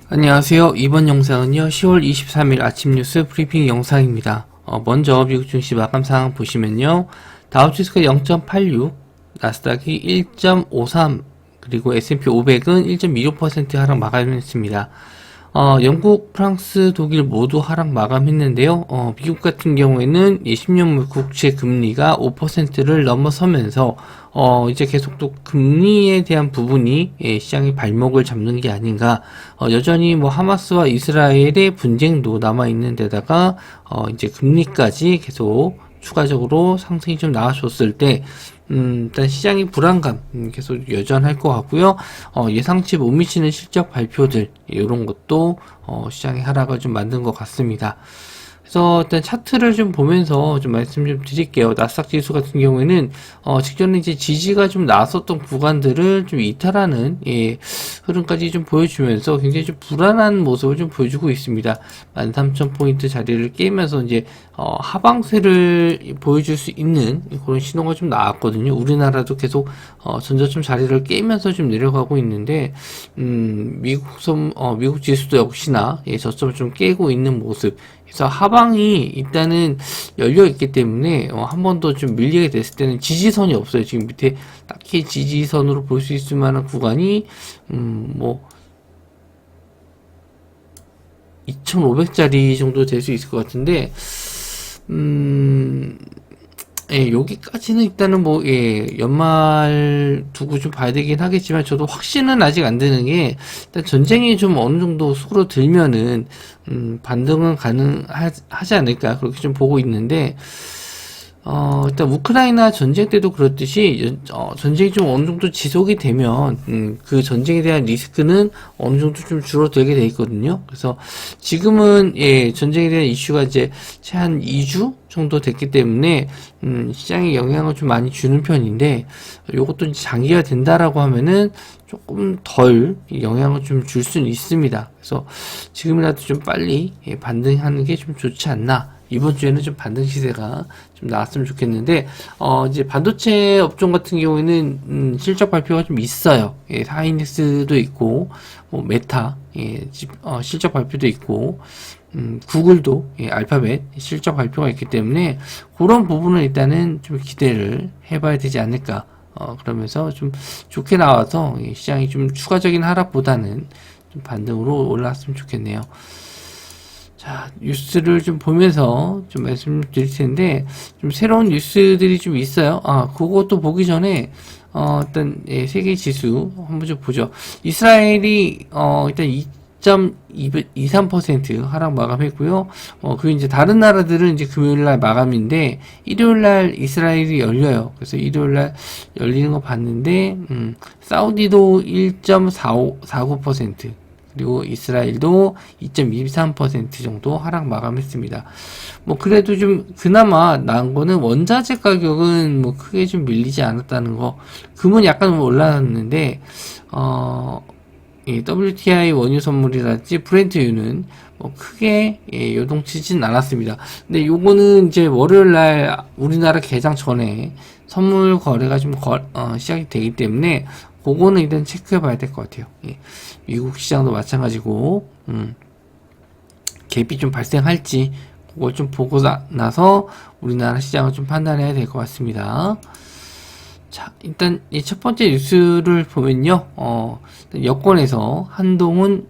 안녕하세요. 이번 영상은요, 10월 23일 아침 뉴스 브리핑 영상입니다. 먼저 미국 증시 마감 상황 보시면요, 다우지수가 0.86, 나스닥이 1.53, 그리고 S&P 500은 1.26% 하락 마감했습니다. 영국, 프랑스, 독일 모두 하락 마감했는데요. 미국 같은 경우에는 10년 국채 금리가 5%를 넘어서면서 이제 계속 또 금리에 대한 부분이 시장의 발목을 잡는 게 아닌가. 여전히 뭐 하마스와 이스라엘의 분쟁도 남아 있는 데다가 이제 금리까지 계속 추가적으로 상승이 좀 나와줬을 때, 일단 시장의 불안감 계속 여전할 것 같고요. 예상치 못 미치는 실적 발표들 이런 것도 시장의 하락을 좀 만든 것 같습니다. 그래서 일단 차트를 좀 보면서 좀 말씀 좀 드릴게요. 나스닥 지수 같은 경우에는 직전에 이제 지지가 좀 나왔었던 구간들을 좀 이탈하는 흐름까지 좀 보여주면서 굉장히 좀 불안한 모습을 좀 보여주고 있습니다. 13,000포인트 자리를 깨면서 이제 하방세를 보여줄 수 있는 그런 신호가 좀 나왔거든요. 우리나라도 계속 전저점 자리를 깨면서 좀 내려가고 있는데 미국 지수도 역시나 저점을 좀 깨고 있는 모습. 그래서 하방이 일단은 열려 있기 때문에 한 번 더 좀 밀리게 됐을 때는 지지선이 없어요. 지금 밑에 딱히 지지선으로 볼 수 있을 만한 구간이 뭐 2,500짜리 정도 될 수 있을 것 같은데 여기까지는 일단은 연말 두고 좀 봐야 되긴 하겠지만, 저도 확신은 아직 안 드는 게, 일단 전쟁이 좀 어느 정도 수그러들면은, 반등은 가능하지 않을까, 그렇게 좀 보고 있는데, 일단 우크라이나 전쟁 때도 그렇듯이 전쟁이 좀 어느 정도 지속이 되면 그 전쟁에 대한 리스크는 어느 정도 좀 줄어들게 돼 있거든요. 그래서 지금은 전쟁에 대한 이슈가 이제 채 한 2주 정도 됐기 때문에 시장에 영향을 좀 많이 주는 편인데, 요것도 이제 장기화 된다라고 하면은 조금 덜 영향을 좀 줄 수는 있습니다. 그래서 지금이라도 좀 빨리 반등하는 게 좀 좋지 않나. 이번 주에는 좀 반등 시세가 좀 나왔으면 좋겠는데, 이제 반도체 업종 같은 경우에는, 실적 발표가 좀 있어요. 하이닉스도 있고, 뭐, 메타, 실적 발표도 있고, 구글도, 알파벳 실적 발표가 있기 때문에, 그런 부분은 일단은 좀 기대를 해봐야 되지 않을까. 그러면서 좀 좋게 나와서, 시장이 좀 추가적인 하락보다는 좀 반등으로 올라왔으면 좋겠네요. 자, 뉴스를 좀 보면서 좀 말씀드릴 텐데, 좀 새로운 뉴스들이 좀 있어요. 그것도 보기 전에, 일단, 세계 지수 한번 좀 보죠. 이스라엘이, 일단 2.23% 하락 마감했고요. 그리고 이제 다른 나라들은 이제 금요일날 마감인데, 일요일날 이스라엘이 열려요. 그래서 일요일날 열리는 거 봤는데, 사우디도 1.49%, 그리고 이스라엘도 2.23% 정도 하락 마감했습니다. 뭐 그래도 좀 그나마 나은 거는 원자재 가격은 뭐 크게 좀 밀리지 않았다는 거. 금은 약간 올라갔는데 WTI 원유 선물이랄지 브렌트유는 뭐 크게 요동치진 않았습니다. 근데 요거는 이제 월요일날 우리나라 개장 전에 선물 거래가 좀 시작이 되기 때문에 그거는 일단 체크해 봐야 될 것 같아요. 미국 시장도 마찬가지고, 갭이 좀 발생할지, 그걸 좀 보고 나서 우리나라 시장을 좀 판단해야 될 것 같습니다. 자, 일단 이 첫 번째 뉴스를 보면요, 여권에서 한동훈,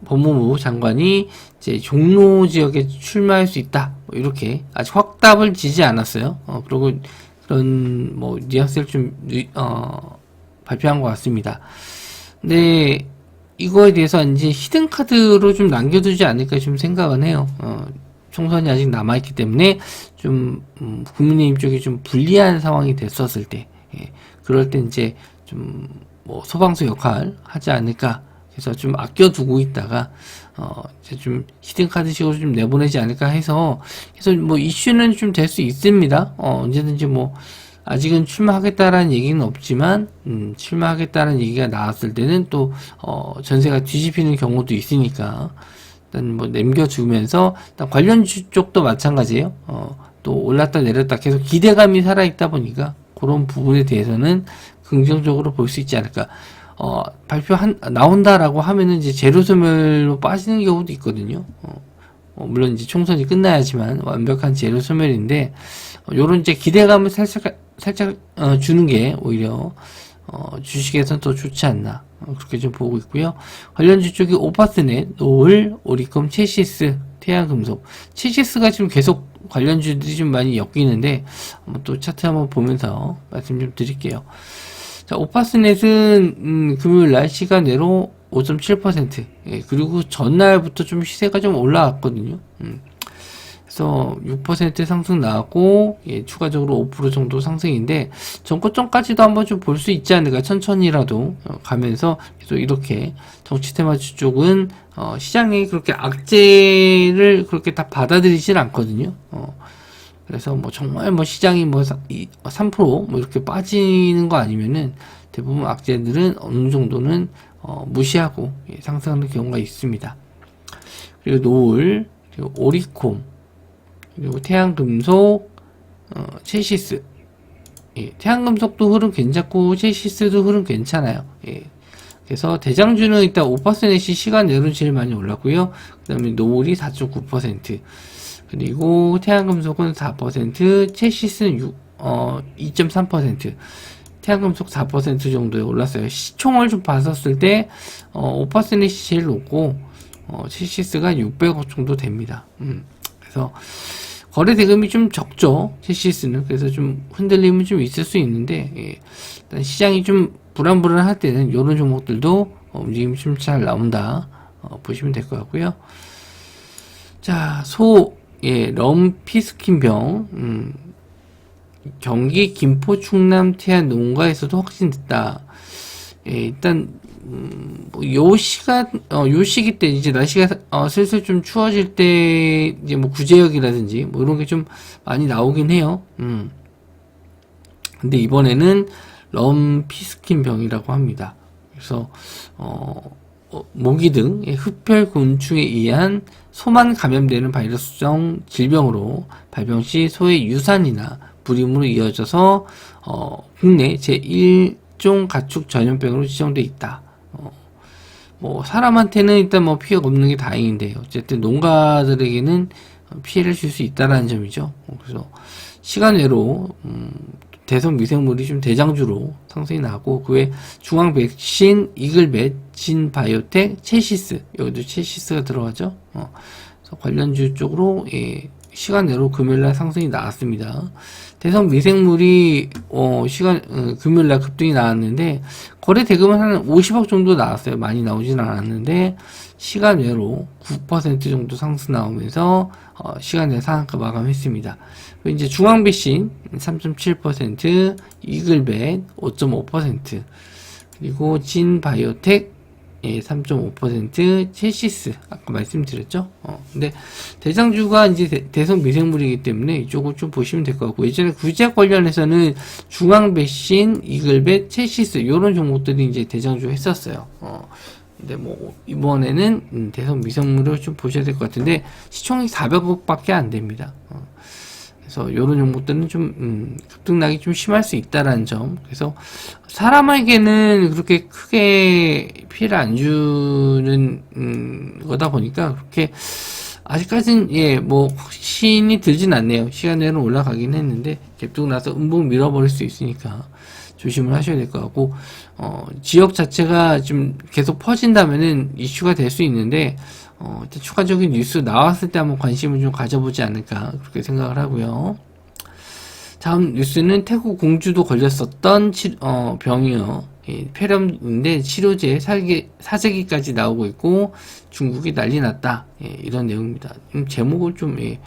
법무부 장관이 이제 종로 지역에 출마할 수 있다. 뭐 이렇게 아직 확답을 지지 않았어요. 그리고 그런 뭐 뉘앙스를 좀 발표한 것 같습니다. 근데 이거에 대해서 이제 히든 카드로 좀 남겨두지 않을까 좀 생각은 해요. 총선이 아직 남아있기 때문에 좀 국민의힘 쪽이 좀 불리한 상황이 됐었을 때, 그럴 때 이제 좀 뭐 소방서 역할 하지 않을까. 그래서 좀 아껴두고 있다가 이제 좀 히든 카드식으로 좀 내보내지 않을까 해서, 그래서 뭐 이슈는 좀 될 수 있습니다. 언제든지 뭐 아직은 출마하겠다라는 얘기는 없지만, 출마하겠다는 얘기가 나왔을 때는 또, 전세가 뒤집히는 경우도 있으니까, 일단 뭐 남겨주면서, 일단 관련 쪽도 마찬가지예요. 또 올랐다 내렸다 계속 기대감이 살아있다 보니까, 그런 부분에 대해서는 긍정적으로 볼 수 있지 않을까. 나온다라고 하면은 이제 재료 소멸로 빠지는 경우도 있거든요. 물론 이제 총선이 끝나야지만 완벽한 재료 소멸인데, 요런 이제 기대감을 살짝 주는 게 오히려, 주식에선 더 좋지 않나. 그렇게 좀 보고 있고요. 관련주 쪽이 오파스넷, 노을, 오리콤, 체시스, 태양금속. 체시스가 지금 계속 관련주들이 좀 많이 엮이는데, 한번 또 차트 한번 보면서 말씀 좀 드릴게요. 자, 오파스넷은, 금요일날 시간외로 5.7%. 예, 그리고 전날부터 좀 시세가 좀 올라왔거든요. 그래서 6% 상승 나왔고, 예, 추가적으로 5% 정도 상승인데, 전고점까지도 한번 좀 볼 수 있지 않을까. 천천히라도 가면서 계속 이렇게 정치 테마주 쪽은, 시장이 그렇게 악재를 그렇게 다 받아들이진 않거든요. 그래서 뭐 정말 뭐 시장이 뭐 3% 뭐 이렇게 빠지는 거 아니면은 대부분 악재들은 어느 정도는 무시하고 상승하는 경우가 있습니다. 그리고 노을, 그리고 오리콤, 그리고 태양금속, 체시스. 예, 태양금속도 흐름 괜찮고 체시스도 흐름 괜찮아요. 예. 그래서 대장주는 일단 5%이 시간 내로 제일 많이 올랐고요. 그 다음에 노을이 4.9%. 그리고 태양금속은 4%, 체시스는 2.3%, 태양금속 4% 정도에 올랐어요. 시총을 좀 봤었을 때, 5%이 제일 높고, 체시스가 600억 정도 됩니다. 그래서, 거래 대금이 좀 적죠, 체시스는. 그래서 좀 흔들림은 좀 있을 수 있는데, 예. 일단 시장이 좀 불안불안할 때는 이런 종목들도 움직임이 좀 잘 나온다, 보시면 될 것 같고요. 자, 예, 럼피스킨병, 경기 김포 충남 태안 농가에서도 확진됐다. 예, 일단, 요 시기 때 이제 날씨가, 슬슬 좀 추워질 때, 이제 뭐 구제역이라든지, 뭐 이런 게 좀 많이 나오긴 해요. 근데 이번에는 럼피스킨병이라고 합니다. 그래서, 모기 등 흡혈곤충에 의한 소만 감염되는 바이러스성 질병으로 발병 시 소의 유산이나 불임으로 이어져서 국내 제1종 가축 전염병으로 지정돼 있다. 뭐 사람한테는 일단 뭐 피해가 없는 게 다행인데 어쨌든 농가들에게는 피해를 줄 수 있다라는 점이죠. 그래서 시간 외로 대선 미생물이 좀 대장주로 상승이 나고 그 외 중앙 백신, 이글벳, 진바이오텍, 체시스 여기도 체시스가 들어가죠. 그래서 관련주 쪽으로 예, 시간 내로 금요일날 상승이 나왔습니다. 대선 미생물이 금요일날 급등이 나왔는데 거래 대금은 한 50억 정도 나왔어요. 많이 나오진 않았는데 시간 외로 9% 정도 상승 나오면서 시간 내 상한가 마감했습니다. 그리고 이제 중앙배신 3.7%, 이글벳 5.5%, 그리고 진바이오텍 3.5%, 체시스 아까 말씀드렸죠. 근데 대장주가 이제 대성 미생물이기 때문에 이쪽을 좀 보시면 될 것 같고 예전에 구제약 관련해서는 중앙배신, 이글벳, 체시스 이런 종목들이 이제 대장주 했었어요. 근데 뭐 이번에는 대성 미생물을 좀 보셔야 될 것 같은데 시총이 400억밖에 안 됩니다. 그래서 이런 종목들은 좀 급등락이 좀 심할 수 있다라는 점. 그래서 사람에게는 그렇게 크게 피해를 안 주는 거다 보니까 그렇게 아직까지는 예 뭐 확신이 들진 않네요. 시간 내로 올라가긴 했는데 갭등 나서 음봉 밀어버릴 수 있으니까 조심을 하셔야 될 것 같고 지역 자체가 좀 계속 퍼진다면은 이슈가 될 수 있는데 추가적인 뉴스 나왔을 때 한번 관심을 좀 가져보지 않을까 그렇게 생각을 하고요. 다음 뉴스는 태국 공주도 걸렸었던 병이요. 예, 폐렴인데 치료제 사재기까지 나오고 있고 중국이 난리 났다. 예, 이런 내용입니다. 제목을 좀 예.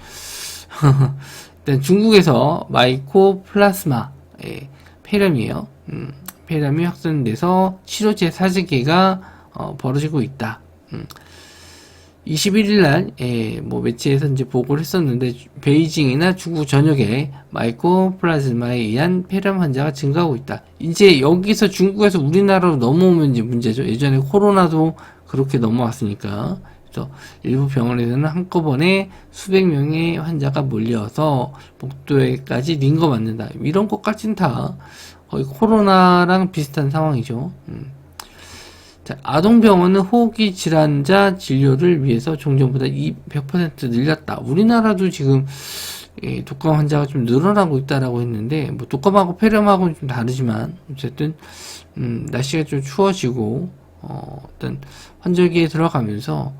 일단 중국에서 마이코플라스마 폐렴이에요. 폐렴이 확산돼서 치료제 사재기가 벌어지고 있다. 21일 날, 뭐, 매체에서 이제 보고를 했었는데, 베이징이나 중국 전역에 마이코플라즈마에 의한 폐렴 환자가 증가하고 있다. 이제 여기서 중국에서 우리나라로 넘어오면 이제 문제죠. 예전에 코로나도 그렇게 넘어왔으니까. 그래서 일부 병원에서는 한꺼번에 수백 명의 환자가 몰려서 복도에까지 링거 맞는다. 이런 것까지는 다 거의 코로나랑 비슷한 상황이죠. 자, 아동병원은 호흡기 질환자 진료를 위해서 종전보다 200% 늘렸다. 우리나라도 지금 독감 환자가 좀 늘어나고 있다라고 했는데, 뭐 독감하고 폐렴하고는 좀 다르지만 어쨌든 날씨가 좀 추워지고 어떤 환절기에 들어가면서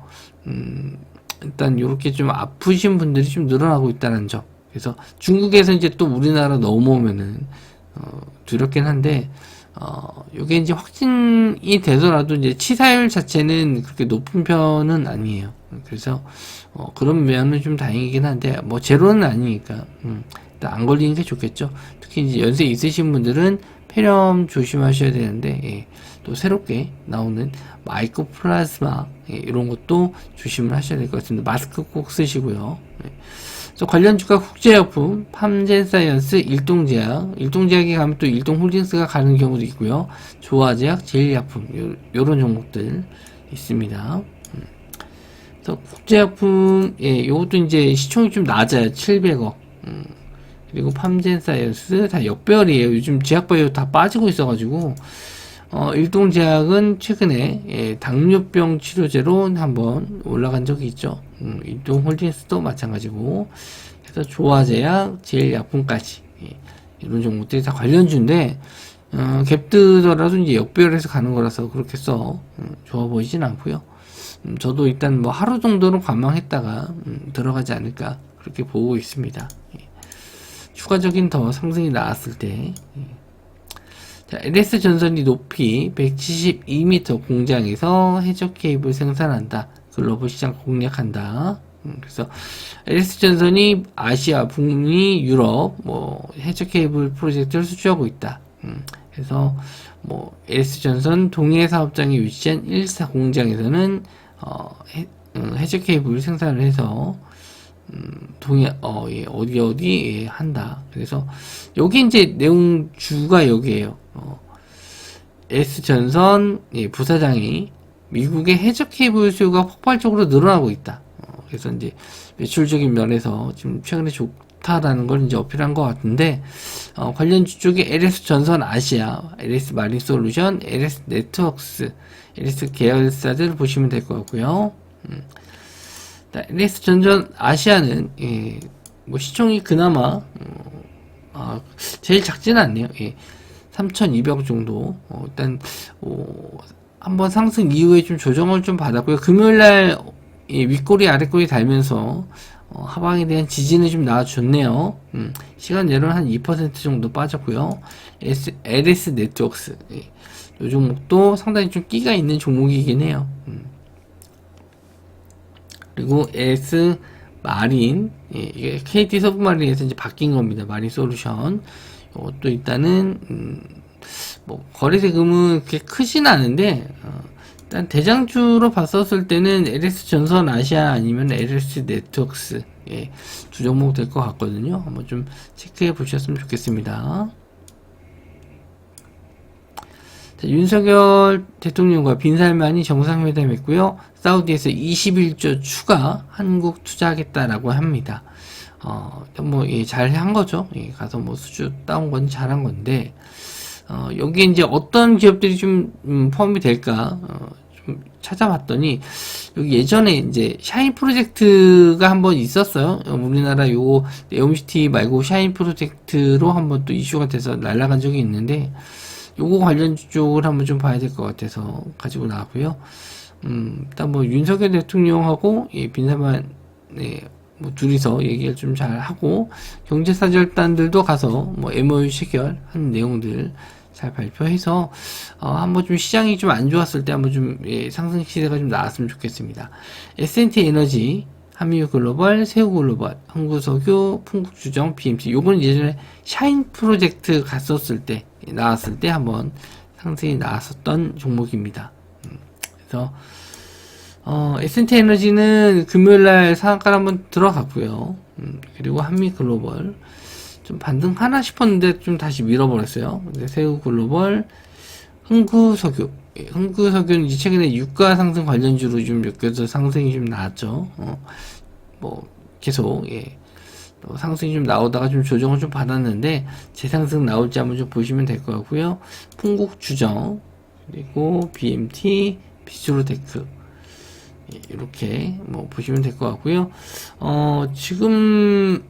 일단 이렇게 좀 아프신 분들이 좀 늘어나고 있다는 점. 그래서 중국에서 이제 또 우리나라 넘어오면은 두렵긴 한데, 요게 이제 확진이 되더라도 이제 치사율 자체는 그렇게 높은 편은 아니에요. 그래서 그런 면은 좀 다행이긴 한데, 뭐 제로는 아니니까 일단 안 걸리는 게 좋겠죠. 특히 이제 연세 있으신 분들은 폐렴 조심하셔야 되는데, 예, 또 새롭게 나오는 마이코플라즈마, 예, 이런 것도 조심을 하셔야 될 것 같습니다. 마스크 꼭 쓰시고요. 예. 그래서 관련 주가 국제약품, 팜젠사이언스, 일동제약에 가면 또 일동홀딩스가 가는 경우도 있고요. 조화제약, 제일약품, 요런 종목들 있습니다. 그래서 국제약품, 예, 요것도 이제 시총이 좀 낮아요. 700억. 그리고 팜젠사이언스 다 역별이에요. 요즘 제약바이오 다 빠지고 있어가지고, 일동제약은 최근에, 예, 당뇨병 치료제로 한번 올라간 적이 있죠. 일동홀딩스도 마찬가지고, 그래서 조화제약, 제일약품까지, 예, 이런 종목들이 다 관련주인데, 갭 뜨더라도 이제 역별해서 가는 거라서 그렇게 좋아 보이진 않고요. 저도 일단 뭐 하루 정도는 관망했다가 들어가지 않을까 그렇게 보고 있습니다. 예. 추가적인 더 상승이 나왔을 때, 예. 자, LS 전선이 높이 172m 공장에서 해적 케이블 생산한다. 글로벌 시장 공략한다. 그래서 LS 전선이 아시아, 북미, 유럽 뭐 해적 케이블 프로젝트를 수주하고 있다. 그래서 뭐 LS 전선 동해 사업장에 위치한 1사 공장에서는 해적 케이블 생산을 해서 예, 어디 예, 한다. 그래서 여기 이제 내용 주가 여기에요. S전선, 예, 부사장이 미국의 해적 케이블 수요가 폭발적으로 늘어나고 있다. 그래서 이제 매출적인 면에서 지금 최근에 좋다라는 걸 이제 어필한 것 같은데, 관련주 쪽에 LS전선 아시아, LS 마린 솔루션, LS 네트워크스, LS 계열사들을 보시면 될 것 같고요. LS 전전 아시아는, 예, 뭐 시총이 그나마 제일 작지는 않네요. 예, 3,200억 정도. 일단 한번 상승 이후에 좀 조정을 좀 받았고요. 금요일날 예, 윗꼬리 아랫꼬리 달면서 하방에 대한 지지는 좀 나와줬네요. 시간 내로는 한 2% 정도 빠졌고요. LS 네트워크스, 예, 이 종목도 상당히 좀 끼가 있는 종목이긴 해요. 그리고 LS 마린, 예, 이게 KT 서브마린에서 이제 바뀐 겁니다. 마린 솔루션. 이것도 일단은 뭐 거래 세금은 그렇게 크진 않은데, 일단 대장주로 봤었을 때는 LS 전선 아시아 아니면 LS 네트워크스, 예, 두 종목 될 것 같거든요. 한번 좀 체크해 보셨으면 좋겠습니다. 자, 윤석열 대통령과 빈살만이 정상회담했고요. 사우디에서 21조 추가 한국 투자하겠다라고 합니다. 뭐, 예, 잘 한 거죠. 예, 가서 뭐 수주 따온 건 잘한 건데, 여기에 이제 어떤 기업들이 좀, 포함이 될까, 좀 찾아봤더니, 여기 예전에 이제 샤인 프로젝트가 한번 있었어요. 우리나라 요 네옴시티 말고 샤인 프로젝트로 한번 또 이슈가 돼서 날아간 적이 있는데, 요거 관련 쪽을 한번 좀 봐야 될 것 같아서 가지고 나왔고요. 일단 뭐 윤석열 대통령하고 예, 빈살만, 네, 뭐 둘이서 얘기를 좀 잘 하고 경제사절단들도 가서 뭐 MOU 체결한 내용들 잘 발표해서 한번 좀 시장이 좀 안 좋았을 때 한번 좀 예, 상승 시세가 좀 나왔으면 좋겠습니다. S&T 에너지, 한미글로벌, 세우글로벌, 한국석유, 풍국주정, BMC 요건 예전에 샤인 프로젝트 갔었을 때 나왔을 때 한번 상승이 나왔었던 종목입니다. 그래서 S&T 에너지는 금요일날 상한가를 한번 들어갔고요. 그리고 한미글로벌 좀 반등하나 싶었는데 좀 다시 밀어버렸어요. 근데 세우글로벌, 흥구석유, 흥구석유는 이제 최근에 유가 상승 관련주로 좀 엮여서 상승이 좀 나왔죠. 뭐 계속 예, 상승이 좀 나오다가 좀 조정을 좀 받았는데 재상승 나올지 한번 좀 보시면 될 것 같고요. 풍국주정, 그리고 BMT, 비스로테크. 예, 이렇게 뭐 보시면 될 것 같고요. 지금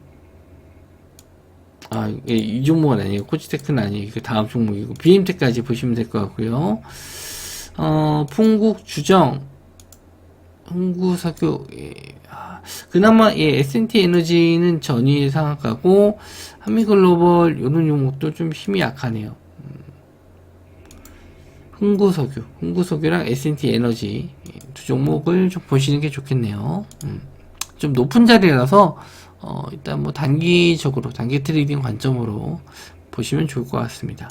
예, 이 종목은 아니에요. 코치테크는 아니에요. 그 다음 종목이고 BMT까지 보시면 될 것 같고요. 풍국 주정, 흥구석유, 예, 그나마 예, S&T 에너지는 전일 상한가고 한미글로벌 이런 종목도 좀 힘이 약하네요. 흥구석유랑 S&T 에너지 두 종목을 좀 보시는 게 좋겠네요. 좀 높은 자리라서 일단 뭐 단기적으로 단기 트레이딩 관점으로 보시면 좋을 것 같습니다.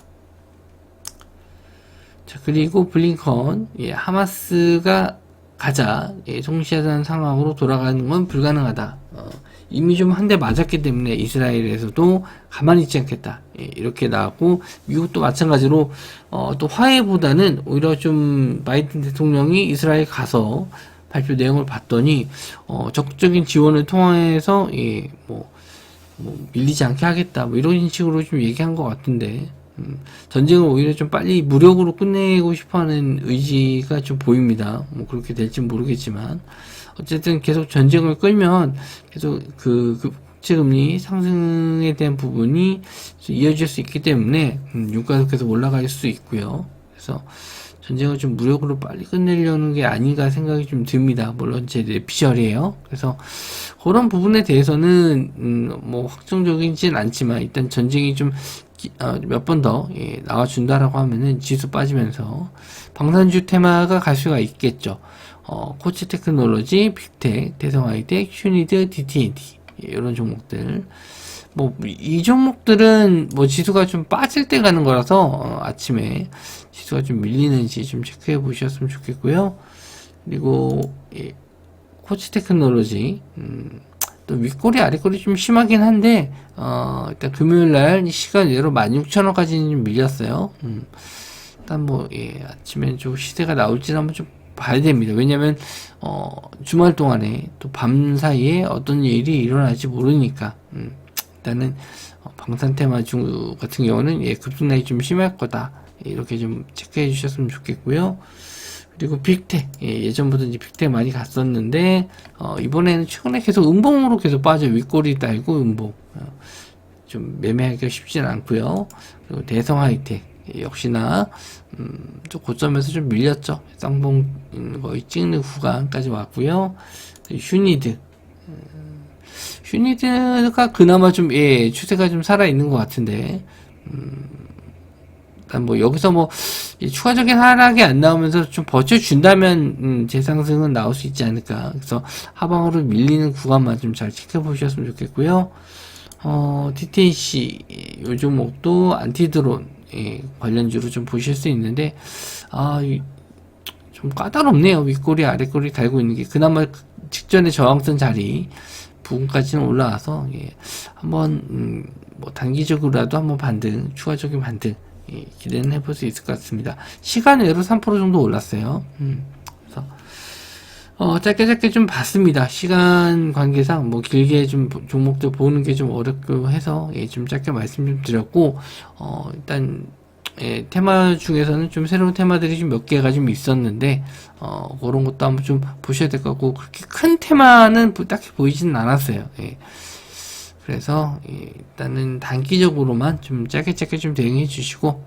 자, 그리고 블링컨, 예, 하마스가 가자, 예, 송시하는 상황으로 돌아가는 건 불가능하다. 이미 좀 한 대 맞았기 때문에 이스라엘에서도 가만히 있지 않겠다. 예, 이렇게 나왔고, 미국도 마찬가지로, 또 화해보다는 오히려 좀 바이든 대통령이 이스라엘 가서 발표 내용을 봤더니, 적극적인 지원을 통해서, 예, 밀리지 않게 하겠다. 뭐 이런 식으로 좀 얘기한 것 같은데, 전쟁을 오히려 좀 빨리 무력으로 끝내고 싶어 하는 의지가 좀 보입니다. 뭐 그렇게 될지 모르겠지만. 어쨌든 계속 전쟁을 끌면 계속 그 국채금리 상승에 대한 부분이 이어질 수 있기 때문에, 유가도 계속 올라갈 수 있고요. 그래서 전쟁을 좀 무력으로 빨리 끝내려는 게 아닌가 생각이 좀 듭니다. 물론 제 뇌피셜이에요. 그래서 그런 부분에 대해서는 뭐 확정적이진 않지만 일단 전쟁이 좀 몇 번 더 나와준다라고 하면은 지수 빠지면서 방산주 테마가 갈 수가 있겠죠. 코치 테크놀로지, 빅텍, 대성하이텍, 휴니드, DTNT 이런 종목들. 뭐 이 종목들은 뭐 지수가 좀 빠질 때 가는 거라서 아침에 지수가 좀 밀리는지 좀 체크해 보셨으면 좋겠고요. 그리고 코치 테크놀로지 또 윗꼬리 아랫꼬리 좀 심하긴 한데 일단 금요일날 시간 외로 16,000원까지는 좀 밀렸어요. 일단 뭐 아침에 좀 시세가 나올지는 한번 좀 봐야 됩니다. 왜냐면 주말 동안에 또 밤 사이에 어떤 일이 일어날지 모르니까 일단은 방산 테마주 같은 경우는 급등락이 좀 심할 거다. 이렇게 좀 체크해 주셨으면 좋겠고요. 그리고 빅텍, 예전부터 이제 빅텍 많이 갔었는데, 이번에는 최근에 계속 음봉으로 계속 빠져 윗꼬리 달고 음봉. 좀 매매하기가 쉽진 않고요. 그리고 대성 하이텍, 역시나, 좀 고점에서 좀 밀렸죠. 쌍봉 거의 찍는 구간까지 왔고요. 휴니드. 휴니드가 그나마 좀, 추세가 좀 살아있는 것 같은데, 뭐 여기서 뭐 추가적인 하락이 안 나오면서 좀 버텨준다면 재상승은 나올 수 있지 않을까. 그래서 하방으로 밀리는 구간만 좀 잘 지켜보셨으면 좋겠고요. TTC 요 종목도 안티드론 관련주로 좀 보실 수 있는데 좀 까다롭네요. 윗꼬리 아랫꼬리 달고 있는 게 그나마 직전에 저항선 자리 부분까지는 올라와서 한번 뭐 단기적으로라도 한번 반등, 추가적인 반등 기대는 해볼 수 있을 것 같습니다. 시간 외로 3% 정도 올랐어요. 그래서 짧게 좀 봤습니다. 시간 관계상 뭐 길게 좀 종목들 보는 게 좀 어렵고 해서 좀 짧게 말씀 좀 드렸고 일단 테마 중에서는 좀 새로운 테마들이 좀 몇 개가 좀 있었는데 그런 것도 한번 좀 보셔야 될 것 같고 그렇게 큰 테마는 딱히 보이지는 않았어요. 그래서 일단은 단기적으로만 좀 짧게 좀 대응해 주시고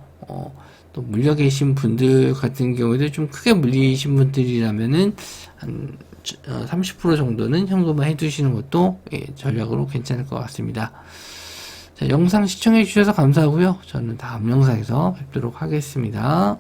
또 물려 계신 분들 같은 경우에도 좀 크게 물리신 분들이라면은 한 30% 정도는 현금화 해 두시는 것도 전략으로 괜찮을 것 같습니다. 자, 영상 시청해 주셔서 감사하고요. 저는 다음 영상에서 뵙도록 하겠습니다.